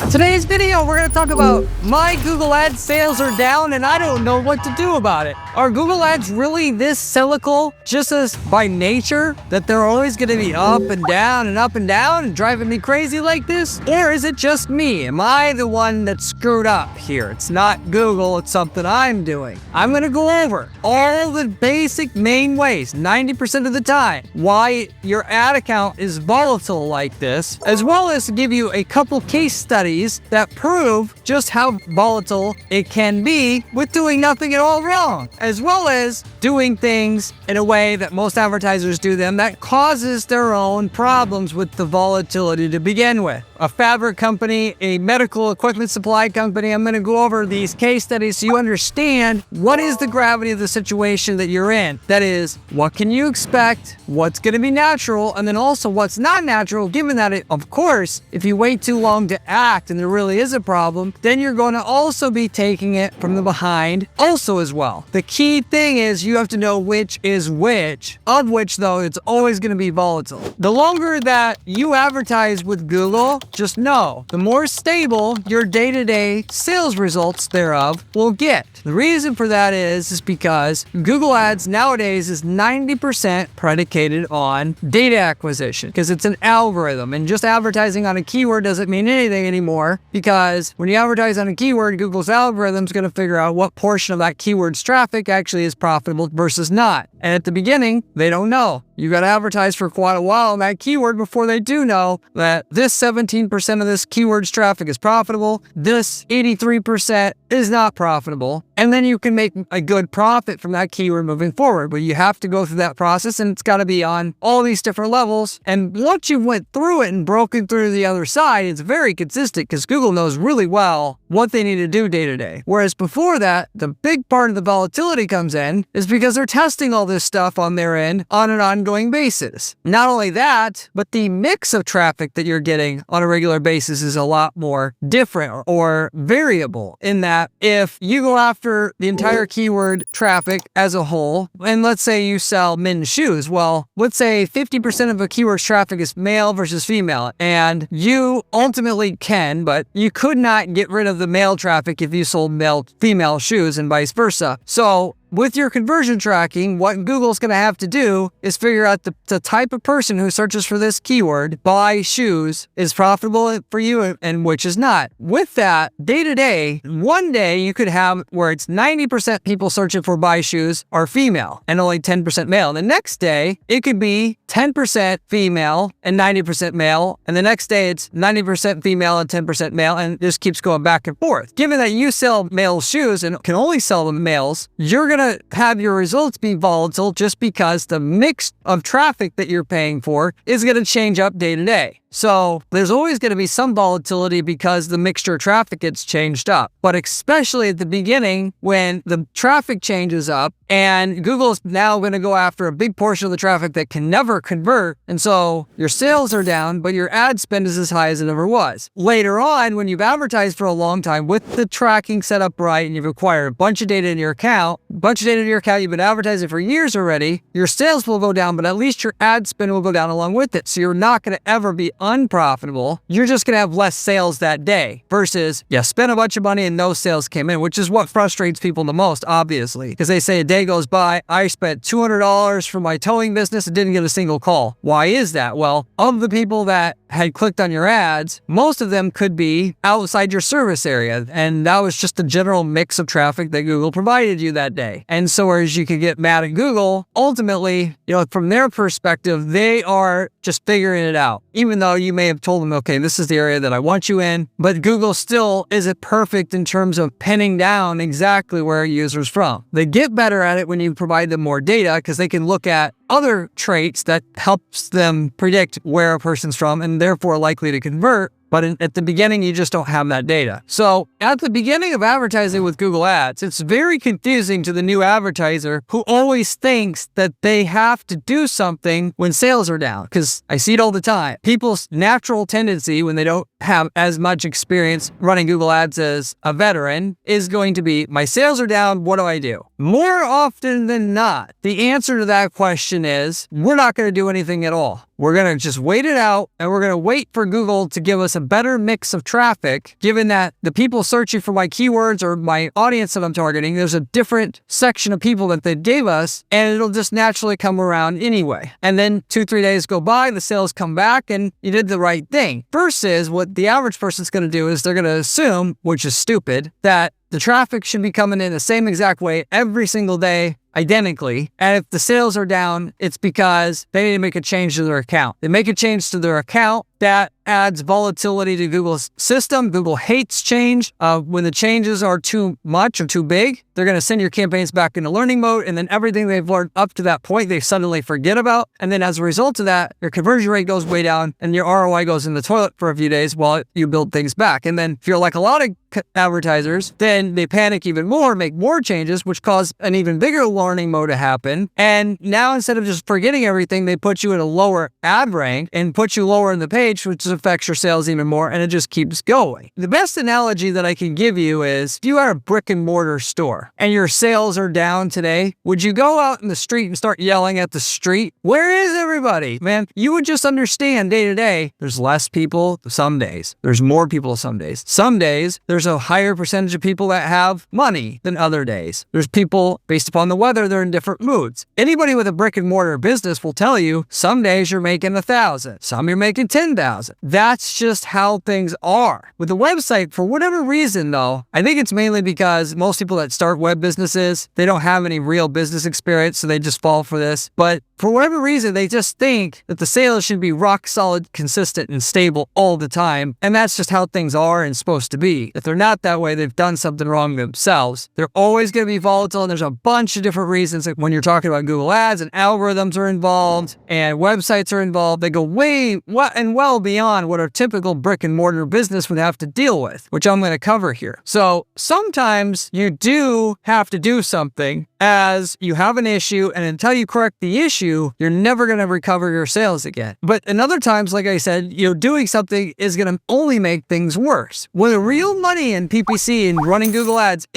Today's video, we're going to talk about my Google Ads sales are down and I don't know what to do about it. Are Google Ads really this cyclical, just as by nature, that they're always going to be up and down and driving me crazy like this? Or is it just me? Am I the one that's screwed up here? It's not Google, it's something I'm doing. I'm going to go over all the basic main ways, 90% of the time, why your ad account is volatile like this, as well as give you a couple case studies that prove just how volatile it can be with doing nothing at all wrong, as well as doing things in a way that most advertisers do them that causes their own problems with the volatility to begin with. A fabric company, a medical equipment supply company, I'm going to go over these case studies so you understand what is the gravity of the situation that you're in. That is, what can you expect, what's going to be natural, and then also what's not natural, given that, of course, if you wait too long to act and there really is a problem, then you're going to also be taking it from the behind also as well. The key thing is you have to know which is which, of which though it's always going to be volatile. The longer that you advertise with Google, just know, the more stable your day-to-day sales results thereof will get. The reason for that is because Google Ads nowadays is 90% predicated on data acquisition because it's an algorithm, and just advertising on a keyword doesn't mean anything anymore, because when you advertise on a keyword, Google's algorithm is going to figure out what portion of that keyword's traffic actually is profitable versus not. And at the beginning, they don't know. You got to advertise for quite a while on that keyword before they do know that this 17% of this keyword's traffic is profitable, this 83% is not profitable, and then you can make a good profit from that keyword moving forward. But you have to go through that process, and it's got to be on all these different levels. And once you went through it and broken through the other side, it's very consistent because Google knows really well what they need to do day to day. Whereas before that, the big part of the volatility comes in is because they're testing all this stuff on their end on an ongoing basis. Not only that, but the mix of traffic that you're getting on a regular basis is a lot more different or variable, in that if you go after the entire keyword traffic as a whole, and let's say you sell men's shoes, well, let's say 50% of a keyword's traffic is male versus female, and you ultimately can, but you could not get rid of the male traffic if you sold female shoes and vice versa. So with your conversion tracking, what Google's going to have to do is figure out the type of person who searches for this keyword, buy shoes, is profitable for you and which is not. With that, day to day, one day you could have where it's 90% people searching for buy shoes are female and only 10% male. The next day, it could be 10% female and 90% male. And the next day, it's 90% female and 10% male. And this keeps going back and forth. Given that you sell male shoes and can only sell them males, you're going to have your results be volatile just because the mix of traffic that you're paying for is going to change up day to day. So there's always going to be some volatility because the mixture of traffic gets changed up. But especially at the beginning when the traffic changes up and Google's now going to go after a big portion of the traffic that can never convert. And so your sales are down, but your ad spend is as high as it ever was. Later on, when you've advertised for a long time with the tracking set up right and you've acquired a bunch of data in your account, you've been advertising for years already, your sales will go down, but at least your ad spend will go down along with it. So you're not going to ever be unprofitable. You're just going to have less sales that day versus you spent a bunch of money and no sales came in, which is what frustrates people the most, obviously, because they say a day goes by, I spent $200 for my towing business and didn't get a single call. Why is that? Well, of the people that had clicked on your ads, most of them could be outside your service area. And that was just the general mix of traffic that Google provided you that day. And so whereas you could get mad at Google, ultimately, from their perspective, they are just figuring it out. Even though you may have told them, okay, this is the area that I want you in, but Google still isn't perfect in terms of pinning down exactly where a user's from. They get better at it when you provide them more data because they can look at other traits that helps them predict where a person's from and therefore likely to convert. But at the beginning, you just don't have that data. So at the beginning of advertising with Google Ads, it's very confusing to the new advertiser who always thinks that they have to do something when sales are down. Because I see it all the time. People's natural tendency when they don't have as much experience running Google Ads as a veteran is going to be, my sales are down, what do I do? More often than not, the answer to that question is, we're not going to do anything at all. we're going to just wait it out, and we're going to wait for Google to give us a better mix of traffic, given that the people searching for my keywords or my audience that I'm targeting, there's a different section of people that they gave us, and it'll just naturally come around anyway. And then 2-3 days go by, the sales come back, and you did the right thing. Versus what the average person's going to do is they're going to assume, which is stupid, that the traffic should be coming in the same exact way every single day, identically. And if the sales are down, it's because they need to make a change to their account. They make a change to their account, that adds volatility to Google's system. Google hates change. When the changes are too much or too big, they're going to send your campaigns back into learning mode, and then everything they've learned up to that point, they suddenly forget about. And then as a result of that, your conversion rate goes way down, and your ROI goes in the toilet for a few days while you build things back. And then if you're like a lot of advertisers, then they panic even more, make more changes, which cause an even bigger learning mode to happen. And now instead of just forgetting everything, they put you in a lower ad rank and put you lower in the page, which affects your sales even more, and it just keeps going. The best analogy that I can give you is if you are a brick and mortar store and your sales are down today, would you go out in the street and start yelling at the street, "Where is everybody?" Man, you would just understand day to day, there's less people some days. There's more people some days. Some days, there's a higher percentage of people that have money than other days. There's people, based upon the weather, they're in different moods. Anybody with a brick and mortar business will tell you, some days you're making 1,000, some you're making 10,000. That's just how things are. With the website, for whatever reason though, I think it's mainly because most people that start web businesses, they don't have any real business experience, so they just fall for this. But for whatever reason, they just think that the sales should be rock solid, consistent, and stable all the time. And that's just how things are and supposed to be. If they're not that way, they've done something wrong themselves. They're always going to be volatile, and there's a bunch of different reasons. Like when you're talking about Google Ads, and algorithms are involved, and websites are involved. They go way well beyond what a typical brick and mortar business would have to deal with, which I'm going to cover here. So sometimes you do have to do something as you have an issue, and until you correct the issue, you're never going to recover your sales again. But in other times, like I said, doing something is going to only make things worse. When the real money in PPC and running Google Ads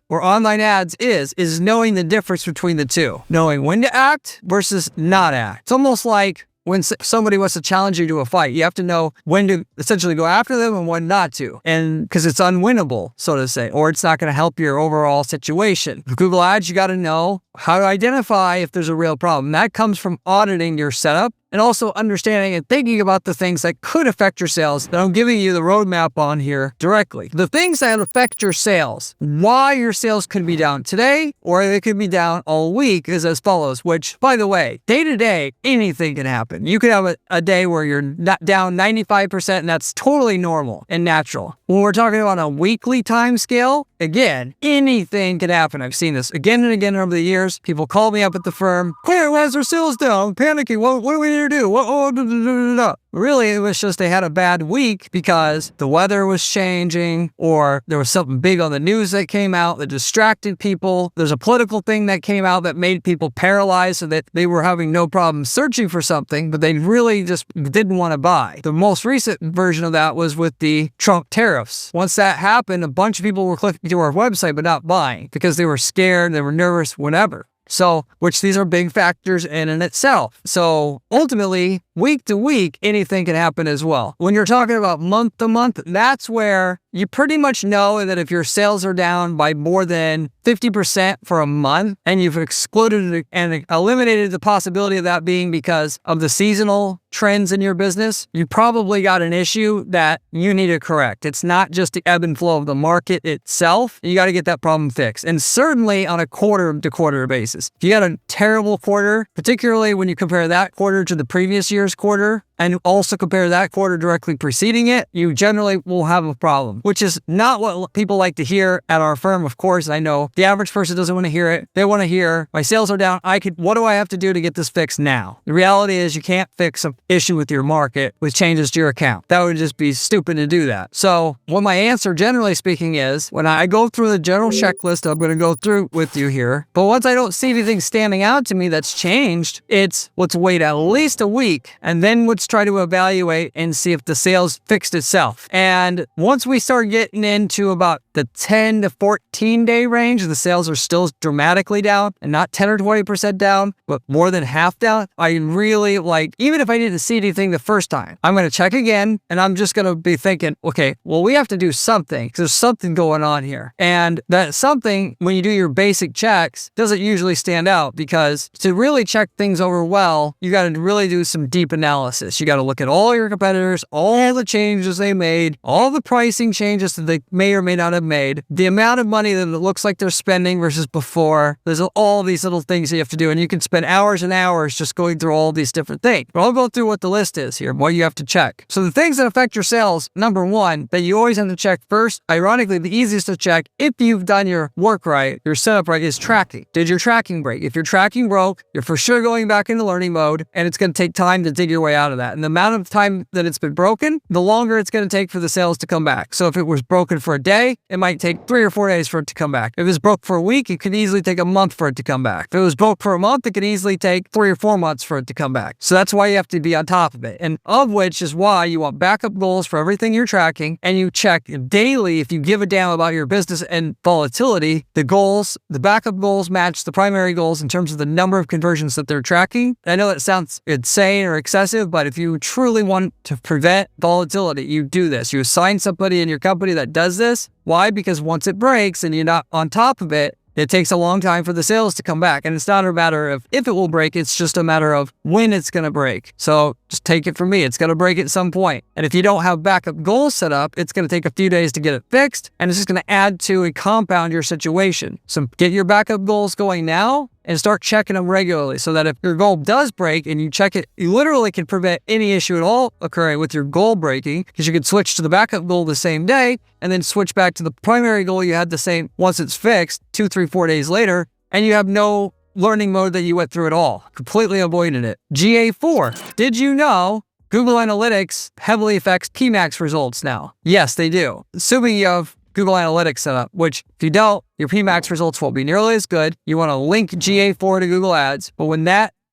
or online ads is knowing the difference between the two. Knowing when to act versus not act. It's almost like when somebody wants to challenge you to a fight, you have to know when to essentially go after them and when not to. And because it's unwinnable, so to say, or it's not going to help your overall situation. With Google Ads, you got to know how to identify if there's a real problem. That comes from auditing your setup and also understanding and thinking about the things that could affect your sales that I'm giving you the roadmap on here directly. The things that affect your sales, why your sales could be down today or they could be down all week is as follows, which, by the way, day to day, anything can happen. You could have a day where you're not down 95%, and that's totally normal and natural. When we're talking about a weekly time scale, again, anything can happen. I've seen this again and again over the years. People call me up at the firm, "Hey, why is their sales down? I'm panicking. What do we need to do?" Really, it was just they had a bad week because the weather was changing, or there was something big on the news that came out that distracted people. There's a political thing that came out that made people paralyzed so that they were having no problem searching for something, but they really just didn't want to buy. The most recent version of that was with the Trump tariffs. Once that happened, a bunch of people were clicking to our website but not buying because they were scared, they were nervous, whatever. So, which these are big factors in itself. So ultimately, week to week, anything can happen as well. When you're talking about month to month, that's where you pretty much know that if your sales are down by more than 50% for a month, and you've excluded and eliminated the possibility of that being because of the seasonal trends in your business, you probably got an issue that you need to correct. It's not just the ebb and flow of the market itself. You got to get that problem fixed. And certainly on a quarter-to-quarter basis. If you got a terrible quarter, particularly when you compare that quarter to the previous year's quarter, and also compare that quarter directly preceding it, you generally will have a problem, which is not what people like to hear at our firm. Of course, I know the average person doesn't want to hear it. They want to hear, my sales are down. What do I have to do to get this fixed now? The reality is you can't fix an issue with your market with changes to your account. That would just be stupid to do that. So what my answer, generally speaking, is when I go through the general checklist I'm going to go through with you here, but once I don't see anything standing out to me that's changed, it's let's wait at least a week and then let's try to evaluate and see if the sales fixed itself. And once we start getting into about the 10 to 14 day range, the sales are still dramatically down and not 10 or 20% down, but more than half down, I really like, even if I didn't see anything the first time, I'm going to check again and I'm just going to be thinking, okay, well, we have to do something because there's something going on here. And that something, when you do your basic checks, doesn't usually stand out because to really check things over well, you got to really do some deep analysis. You got to look at all your competitors, all the changes they made, all the pricing changes that they may or may not have made, the amount of money that it looks like they're spending versus before. There's all these little things you have to do, and you can spend hours and hours just going through all these different things. But I'll go through what the list is here, what you have to check. So the things that affect your sales, number one, that you always have to check first, ironically, the easiest to check if you've done your work right, your setup right, is tracking. Did your tracking break? If your tracking broke, you're for sure going back into learning mode, and it's going to take time to dig your way out of that. And the amount of time that it's been broken, the longer it's going to take for the sales to come back. So if it was broken for a day, it might take 3 or 4 days for it to come back. If it's broke for a week, it could easily take a month for it to come back. If it was broke for a month, it could easily take 3 or 4 months for it to come back. So that's why you have to be on top of it. And of which is why you want backup goals for everything you're tracking, and you check daily. If you give a damn about your business and volatility, the goals, the backup goals match the primary goals in terms of the number of conversions that they're tracking. I know that sounds insane or excessive, but if you truly want to prevent volatility, you do this. You assign somebody in your company that does this. Why? Because once it breaks and you're not on top of it, it takes a long time for the sales to come back. And it's not a matter of if it will break, it's just a matter of when it's going to break. So just take it from me, it's going to break at some point. And if you don't have backup goals set up, it's going to take a few days to get it fixed. And it's just going to add to and compound your situation. So get your backup goals going now and start checking them regularly so that if your goal does break and you check it, you literally can prevent any issue at all occurring with your goal breaking, because you could switch to the backup goal the same day and then switch back to the primary goal you had the same once it's fixed 2, 3, 4 days later, and you have no learning mode that you went through at all. Completely avoided it. GA4. Did you know Google Analytics heavily affects PMax results now? Yes, they do. Assuming you have Google Analytics set up, which if you don't, your PMax results won't be nearly as good. You want to link GA4 to Google Ads, but when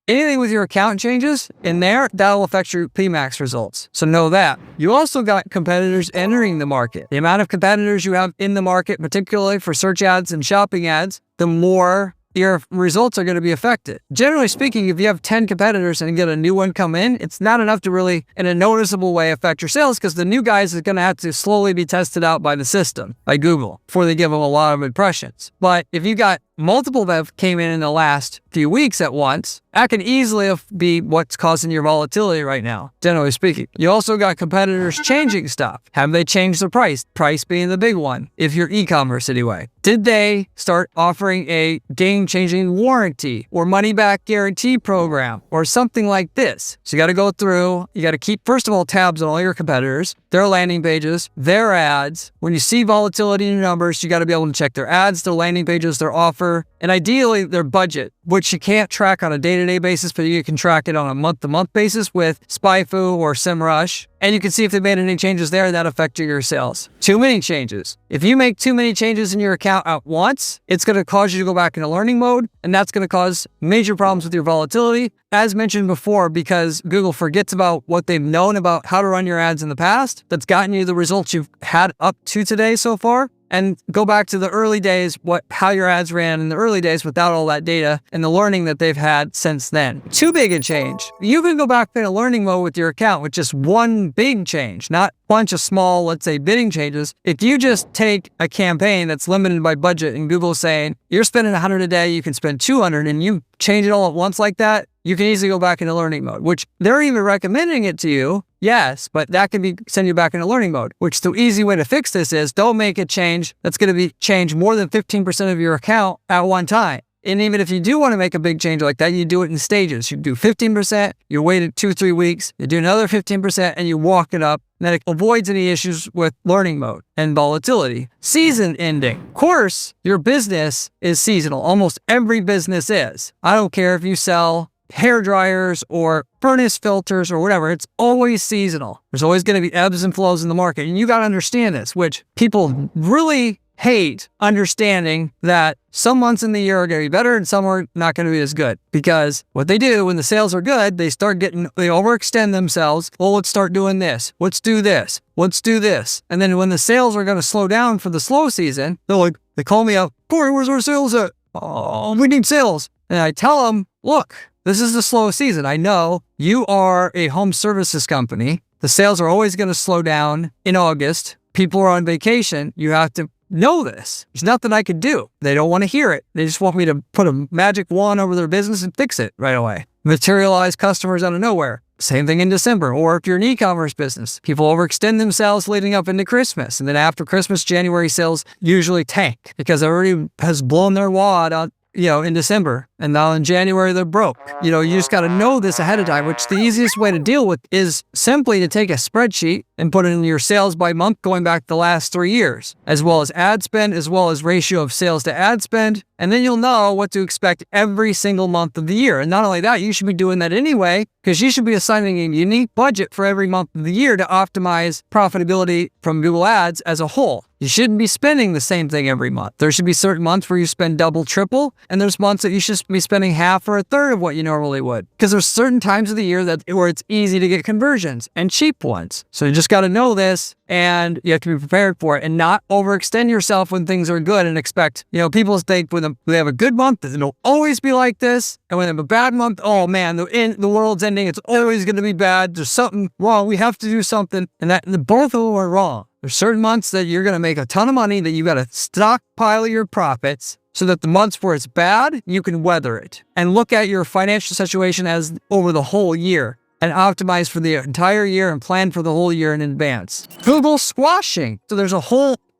anything with your account changes in there, that'll affect your PMax results. So know that. You also got competitors entering the market. The amount of competitors you have in the market, particularly for search ads and shopping ads, the more your results are going to be affected. Generally speaking, if you have 10 competitors and you get a new one come in, it's not enough to really, in a noticeable way, affect your sales, because the new guys are going to have to slowly be tested out by the system, by Google, before they give them a lot of impressions. But if you got multiple that came in the last few weeks at once, that can easily be what's causing your volatility right now, generally speaking. You also got competitors changing stuff. Have they changed the price? Price being the big one, if you're e-commerce anyway. Did they start offering a game-changing warranty or money-back guarantee program or something like this? So you got to go through, you got to keep, first of all, tabs on all your competitors, their landing pages, their ads. When you see volatility in your numbers, you got to be able to check their ads, their landing pages, their offer, and ideally their budget, which you can't track on a day-to-day basis, but you can track it on a month-to-month basis with SpyFu or SEMrush. And you can see if they made any changes there that affected your sales. Too many changes. If you make too many changes in your account at once, it's going to cause you to go back into learning mode, and that's going to cause major problems with your volatility. As mentioned before, because Google forgets about what they've known about how to run your ads in the past, that's gotten you the results you've had up to today so far. And go back to the early days, how your ads ran in the early days without all that data and the learning that they've had since then. Too big a change. You can go back into learning mode with your account with just one big change, not a bunch of small, let's say, bidding changes. If you just take a campaign that's limited by budget and Google's saying, you're spending 100 a day, you can spend 200, and you change it all at once like that, you can easily go back into learning mode, which they're even recommending it to you. Yes, but that can send you back into learning mode, which the easy way to fix this is don't make a change that's going to change more than 15% of your account at one time. And even if you do want to make a big change like that, you do it in stages. You do 15%, you wait 2-3 weeks, you do another 15%, and you walk it up. And that it avoids any issues with learning mode and volatility. Season ending. Of course, your business is seasonal. Almost every business is. I don't care if you sell hair dryers or furnace filters or whatever, it's always seasonal. There's always going to be ebbs and flows in the market. And you got to understand this, which people really hate understanding that some months in the year are going to be better and some are not going to be as good. Because what they do when the sales are good, they overextend themselves. Well, let's start doing this. Let's do this. Let's do this. And then when the sales are going to slow down for the slow season, they call me up, Corey, where's our sales at? Oh, we need sales. And I tell them, look, this is the slow season. I know you are a home services company. The sales are always going to slow down in August. People are on vacation. You have to know this. There's nothing I could do. They don't want to hear it. They just want me to put a magic wand over their business and fix it right away. Materialize customers out of nowhere. Same thing in December. Or if you're an e-commerce business, people overextend themselves leading up into Christmas. And then after Christmas, January sales usually tank because everybody has blown their wad out, in December. And now in January, they're broke. You just got to know this ahead of time, which the easiest way to deal with is simply to take a spreadsheet and put in your sales by month going back the last 3 years, as well as ad spend, as well as ratio of sales to ad spend. And then you'll know what to expect every single month of the year. And not only that, you should be doing that anyway, because you should be assigning a unique budget for every month of the year to optimize profitability from Google Ads as a whole. You shouldn't be spending the same thing every month. There should be certain months where you spend double, triple, and there's months that you should be spending half or a third of what you normally would. Because there's certain times of the year where it's easy to get conversions and cheap ones. So you just got to know this, and you have to be prepared for it and not overextend yourself when things are good and expect, people think when they have a good month, it'll always be like this. And when they have a bad month, oh man, the world's ending. It's always going to be bad. There's something wrong. We have to do something. And both of them are wrong. There's certain months that you're going to make a ton of money that you got to stockpile your profits so that the months where it's bad, you can weather it. And look at your financial situation as over the whole year and optimize for the entire year and plan for the whole year in advance. Google squashing. So there's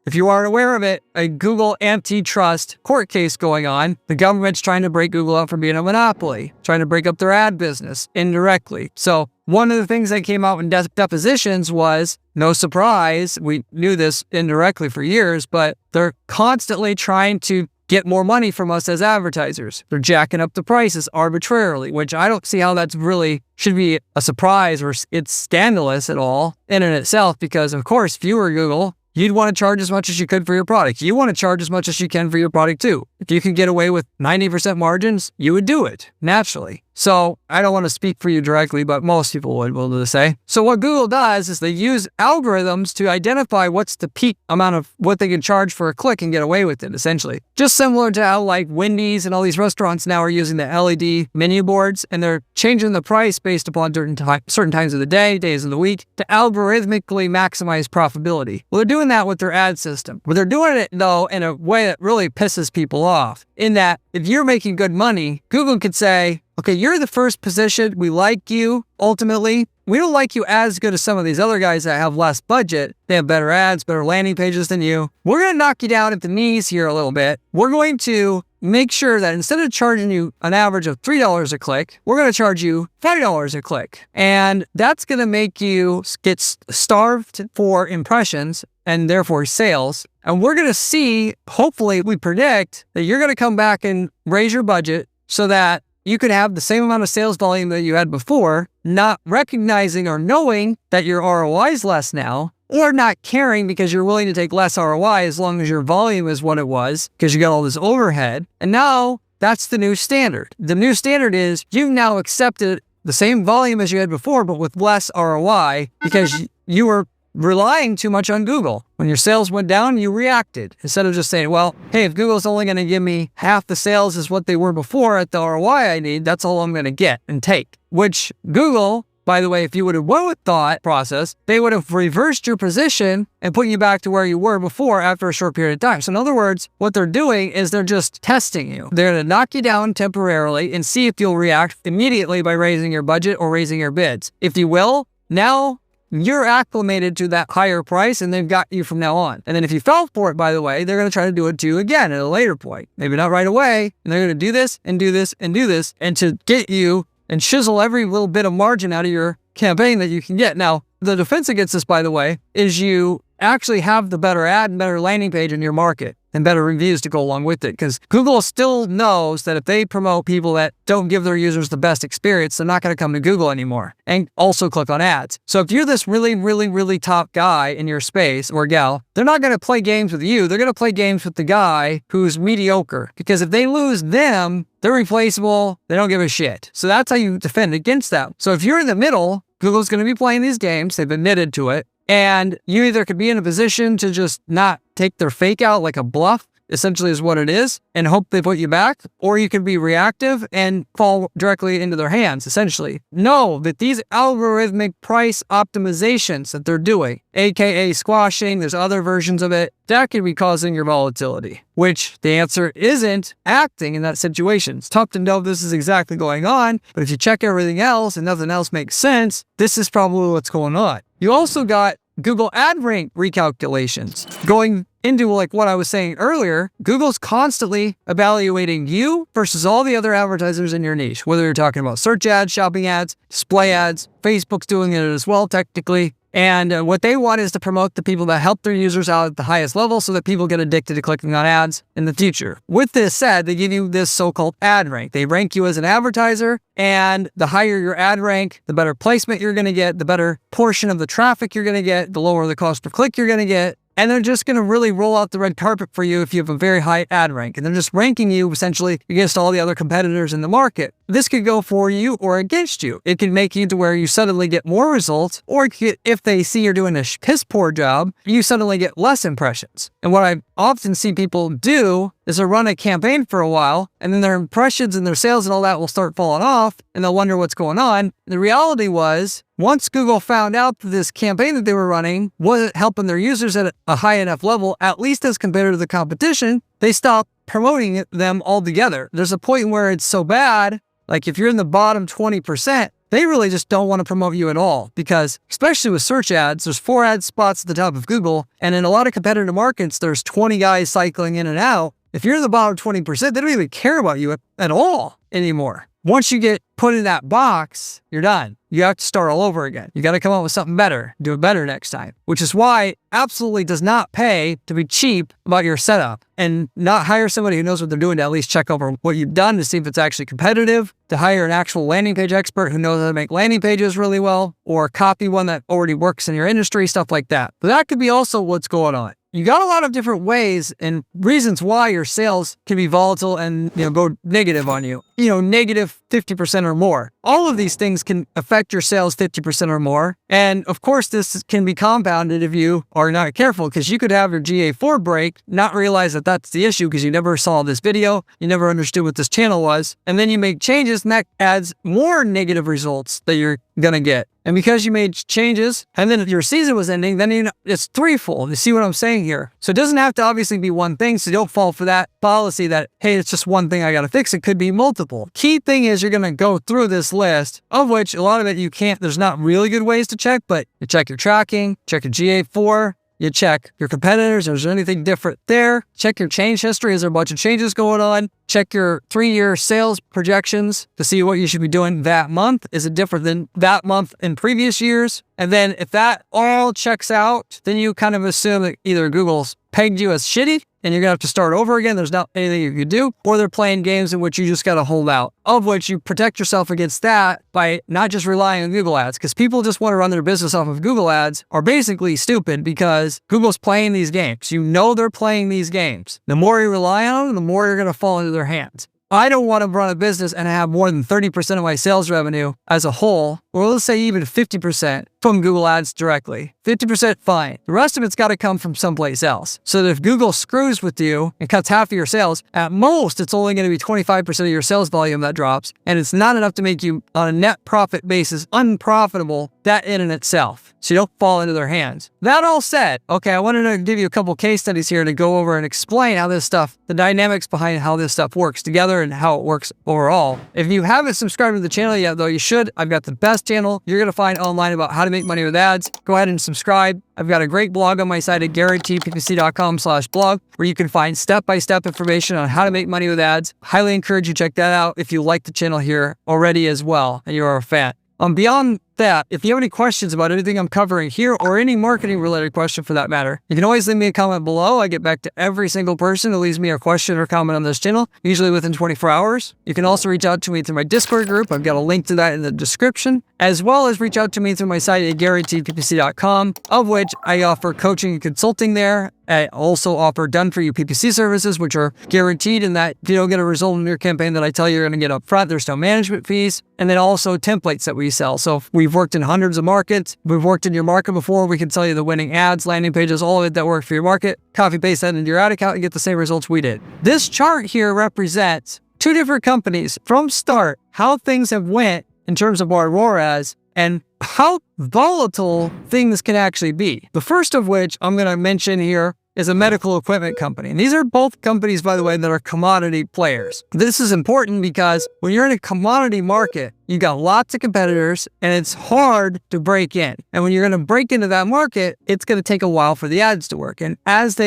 if you aren't aware of it, a Google antitrust court case going on. The government's trying to break Google up from being a monopoly, trying to break up their ad business indirectly. So one of the things that came out in depositions was, no surprise, we knew this indirectly for years, but they're constantly trying to get more money from us as advertisers. They're jacking up the prices arbitrarily, which I don't see how that's really should be a surprise or it's scandalous at all in and itself, because of course, if you were Google, you'd want to charge as much as you could for your product. You want to charge as much as you can for your product too. If you can get away with 90% margins, you would do it naturally. So I don't want to speak for you directly, but most people would be able to say. So what Google does is they use algorithms to identify what's the peak amount of what they can charge for a click and get away with it, essentially. Just similar to how like Wendy's and all these restaurants now are using the LED menu boards, and they're changing the price based upon certain times of the day, days of the week, to algorithmically maximize profitability. Well, they're doing that with their ad system. But they're doing it, though, in a way that really pisses people off. In that, if you're making good money, Google could say, okay, you're the first position. We like you. Ultimately, we don't like you as good as some of these other guys that have less budget. They have better ads, better landing pages than you. We're going to knock you down at the knees here a little bit. We're going to make sure that instead of charging you an average of $3 a click, we're going to charge you $5 a click. And that's going to make you get starved for impressions and therefore sales. And we're going to see, hopefully we predict that you're going to come back and raise your budget so that you could have the same amount of sales volume that you had before, not recognizing or knowing that your ROI is less now, or not caring because you're willing to take less ROI as long as your volume is what it was, because you got all this overhead. And now that's the new standard. The new standard is you've now accepted the same volume as you had before, but with less ROI because you were relying too much on Google. When your sales went down, you reacted. Instead of just saying, well, hey, if Google's only going to give me half the sales as what they were before at the ROI I need, that's all I'm going to get and take. Which Google, by the way, if you would have went with thought process, they would have reversed your position and put you back to where you were before after a short period of time. So in other words, what they're doing is they're just testing you. They're going to knock you down temporarily and see if you'll react immediately by raising your budget or raising your bids. If you will, now you're acclimated to that higher price and they've got you from now on. And then if you fell for it, by the way, they're going to try to do it to you again at a later point. Maybe not right away. And they're going to do this and do this and do this and to get you and chisel every little bit of margin out of your campaign that you can get. Now, the defense against this, by the way, is you actually have the better ad and better landing page in your market. and better reviews to go along with it. Because Google still knows that if they promote people that don't give their users the best experience, they're not going to come to Google anymore and also click on ads. So if you're this really, really, really top guy in your space or gal, they're not going to play games with you. They're going to play games with the guy who's mediocre. Because if they lose them, they're replaceable. They don't give a shit. So that's how you defend against that. So if you're in the middle, Google's going to be playing these games. They've admitted to it. And you either could be in a position to just not take their fake out like a bluff, essentially is what it is, and hope they put you back, or you can be reactive and fall directly into their hands, essentially. Know that these algorithmic price optimizations that they're doing, aka squashing, there's other versions of it, that could be causing your volatility, which the answer isn't acting in that situation. It's tough to know if this is exactly going on, but if you check everything else and nothing else makes sense, this is probably what's going on. You also got Google ad rank recalculations. Going into like what I was saying earlier, Google's constantly evaluating you versus all the other advertisers in your niche, whether you're talking about search ads, shopping ads, display ads, Facebook's doing it as well technically. And what they want is to promote the people that help their users out at the highest level so that people get addicted to clicking on ads in the future. With this said, they give you this so-called ad rank. They rank you as an advertiser, and the higher your ad rank, the better placement you're going to get, the better portion of the traffic you're going to get, the lower the cost per click you're going to get. And they're just going to really roll out the red carpet for you if you have a very high ad rank. And they're just ranking you essentially against all the other competitors in the market. This could go for you or against you. It can make you to where you suddenly get more results, or if they see you're doing a piss poor job, you suddenly get less impressions. And what I often see people do is they'll run a campaign for a while, and then their impressions and their sales and all that will start falling off, and they'll wonder what's going on. The reality was, once Google found out that this campaign that they were running wasn't helping their users at a high enough level, at least as compared to the competition, they stopped promoting them altogether. There's a point where it's so bad, like if you're in the bottom 20%, they really just don't want to promote you at all, because especially with search ads, there's 4 ad spots at the top of Google, and in a lot of competitive markets, there's 20 guys cycling in and out. If you're in the bottom 20%, they don't even care about you at all anymore. Once you get put in that box, you're done. You have to start all over again. You got to come up with something better, do it better next time, which is why it absolutely does not pay to be cheap about your setup and not hire somebody who knows what they're doing to at least check over what you've done to see if it's actually competitive, to hire an actual landing page expert who knows how to make landing pages really well, or copy one that already works in your industry, stuff like that. But that could be also what's going on. You got a lot of different ways and reasons why your sales can be volatile and, go negative on you. Negative 50% or more. All of these things can affect your sales 50% or more. And of course, this can be compounded if you are not careful, because you could have your GA4 break, not realize that that's the issue because you never saw this video, you never understood what this channel was, and then you make changes and that adds more negative results that you're going to get. And because you made changes and then your season was ending, then it's threefold. You see what I'm saying here? So it doesn't have to obviously be one thing. So don't fall for that fallacy that, hey, it's just one thing I got to fix. It could be multiple. Key thing is you're going to go through this list, of which a lot of it you can't, there's not really good ways to check, but you check your tracking, check your GA4, you check your competitors. Is there anything different there? Check your change history. Is there a bunch of changes going on? Check your 3-year sales projections to see what you should be doing that month. Is it different than that month in previous years? And then if that all checks out, then you kind of assume that either Google's pegged you as shitty and you're going to have to start over again. There's not anything you can do, or they're playing games in which you just got to hold out, of which you protect yourself against that by not just relying on Google ads, because people just want to run their business off of Google ads are basically stupid because Google's playing these games. They're playing these games. The more you rely on them, the more you're going to fall into their hands. I don't want to run a business and have more than 30% of my sales revenue as a whole, or let's say even 50% from Google ads directly. 50% fine. The rest of it's got to come from someplace else. So that if Google screws with you and cuts half of your sales, at most it's only going to be 25% of your sales volume that drops, and it's not enough to make you on a net profit basis unprofitable, that in and itself. So you don't fall into their hands. That all said, okay, I wanted to give you a couple case studies here to go over and explain how this stuff, the dynamics behind how this stuff works together and how it works overall. If you haven't subscribed to the channel yet, though, you should. I've got the best channel you're going to find online about how to make money with ads. Go ahead and subscribe. I've got a great blog on my site at guaranteeppc.com/blog where you can find step-by-step information on how to make money with ads. Highly encourage you to check that out if you like the channel here already as well and you're a fan. Beyond that, if you have any questions about anything I'm covering here or any marketing related question for that matter, you can always leave me a comment below. I get back to every single person who leaves me a question or comment on this channel, usually within 24 hours. You can also reach out to me through my Discord group. I've got a link to that in the description, as well as reach out to me through my site at guaranteedppc.com, of which I offer coaching and consulting there. I also offer done-for-you PPC services, which are guaranteed in that if you don't get a result in your campaign that I tell you you're going to get up front, there's no management fees. And then also templates that we sell. So if we've worked in hundreds of markets. We've worked in your market before. We can tell you the winning ads, landing pages, all of it that work for your market. Copy paste that into your ad account and get the same results we did. This chart here represents two different companies from start, how things have went in terms of our ROAS and how volatile things can actually be. The first of which I'm going to mention here is a medical equipment company. And these are both companies, by the way, that are commodity players. This is important because when you're in a commodity market, you got lots of competitors and it's hard to break in. And when you're going to break into that market, it's going to take a while for the ads to work. And as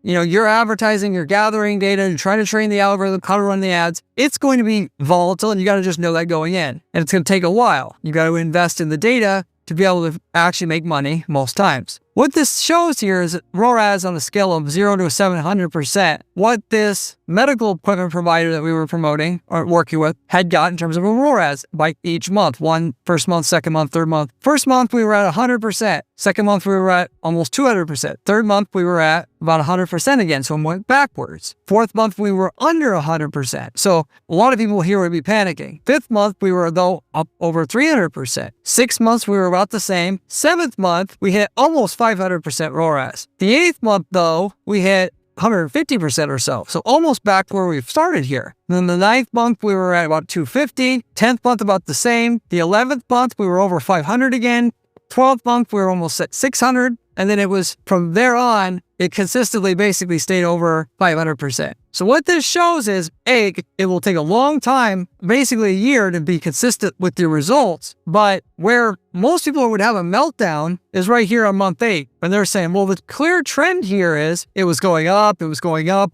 you're advertising, you're gathering data and trying to train the algorithm how to run the ads, it's going to be volatile and you got to just know that going in. And it's going to take a while. You got to invest in the data to be able to actually make money most times. What this shows here is ROAS on a scale of 0 to 700%. What this medical equipment provider that we were promoting or working with had got in terms of a ROAS by each month. First month, second month, third month. First month, we were at 100%. Second month, we were at almost 200%. Third month, we were at about 100% again, so it went backwards. Fourth month, we were under 100%. So a lot of people here would be panicking. Fifth month, we were, though, up over 300%. 6 months, we were about the same. Seventh month, we hit almost 500% ROAS. The 8th month, though, we hit 150% or so. So almost back to where we've started here. And then the 9th month, we were at about 250. 10th month, about the same. The 11th month, we were over 500 again. 12th month, we were almost at 600. And then it was from there on, it consistently basically stayed over 500%. So what this shows is, A, it will take a long time, basically a year, to be consistent with your results. But where most people would have a meltdown is right here on month 8. And they're saying, well, the clear trend here is it was going up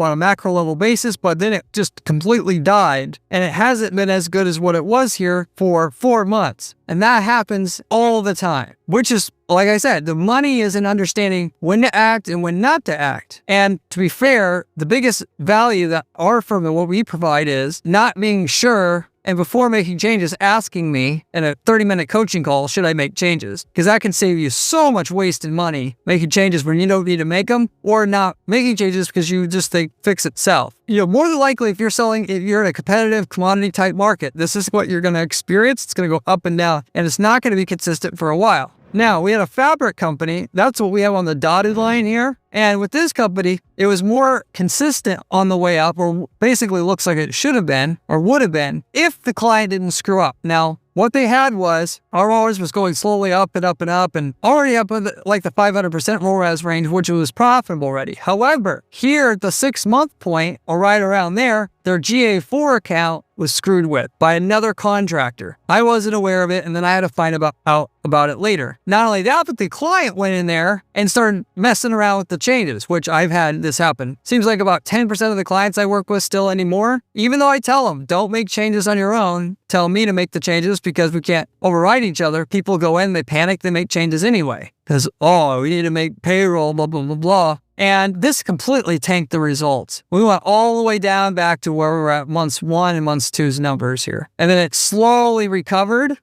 on a macro level basis, but then it just completely died. And it hasn't been as good as what it was here for 4 months. And that happens all the time, which is, like I said, the money is in understanding when to act and when not to act. And to be fair, the biggest value that our firm and what we provide is not being sure and before making changes, asking me in a 30-minute coaching call, should I make changes? Because that can save you so much wasted money making changes when you don't need to make them, or not making changes because you just think fix itself. More than likely, if you're in a competitive commodity type market, this is what you're going to experience. It's going to go up and down, and it's not going to be consistent for a while. Now, we had a fabric company. That's what we have on the dotted line here. And with this company, it was more consistent on the way up, or basically looks like it should have been, or would have been, if the client didn't screw up. Now, what they had was, our ROAS was going slowly up and up and up, and already up in the 500% ROAS range, which was profitable already. However, here at the 6-month point, or right around there, their GA4 account was screwed with by another contractor. I wasn't aware of it, and then I had to find out about it later. Not only that, but the client went in there and started messing around with the changes, which I've had this happen. Seems like about 10% of the clients I work with still anymore, even though I tell them, don't make changes on your own, tell me to make the changes because we can't override each other. People go in, they panic, they make changes anyway. Because, we need to make payroll, blah, blah, blah, blah. And this completely tanked the results. We went all the way down back to where we were at months 1 and months 2's numbers here. And then it slowly recovered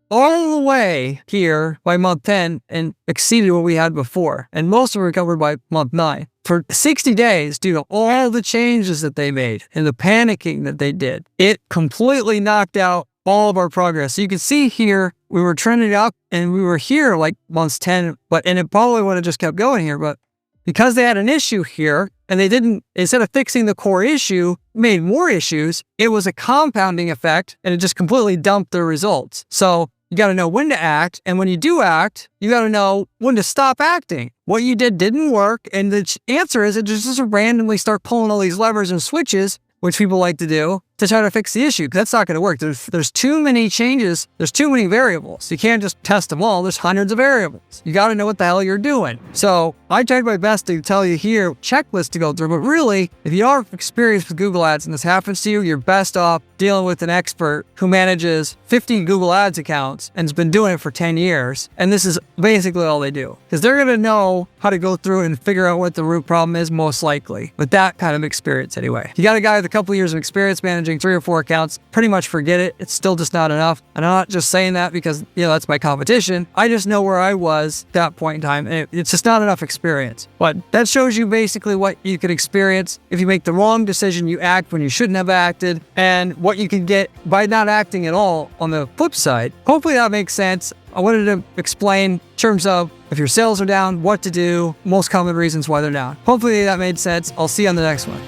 all the way here by month 10 and exceeded what we had before. And most of it recovered by month 9. For 60 days, due to all the changes that they made and the panicking that they did, it completely knocked out all of our progress. So you can see here, we were trending up and we were here like months 10, and it probably would have just kept going here, but because they had an issue here and they didn't, instead of fixing the core issue, made more issues, it was a compounding effect and it just completely dumped their results. So you got to know when to act. And when you do act, you got to know when to stop acting. What you did didn't work. And the answer is it just randomly start pulling all these levers and switches, which people like to do. to try to fix the issue, because that's not going to work. There's too many changes. There's too many variables. You can't just test them all. There's hundreds of variables. You got to know what the hell you're doing. So I tried my best to tell you here, checklist to go through, but really, if you are experienced with Google Ads and this happens to you, you're best off dealing with an expert who manages 15 Google Ads accounts and has been doing it for 10 years. And this is basically all they do, because they're going to know how to go through and figure out what the root problem is, most likely, with that kind of experience anyway. You got a guy with a couple of years of experience managing 3 or 4 accounts, pretty much forget it. It's still just not enough. And I'm not just saying that because, that's my competition. I just know where I was at that point in time, and it's just not enough experience. But that shows you basically what you could experience if you make the wrong decision, you act when you shouldn't have acted, and what you can get by not acting at all on the flip side. Hopefully that makes sense. I wanted to explain in terms of if your sales are down, what to do, most common reasons why they're down. Hopefully that made sense. I'll see you on the next one.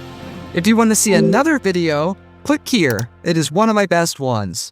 If you want to see another video, click here. It is one of my best ones.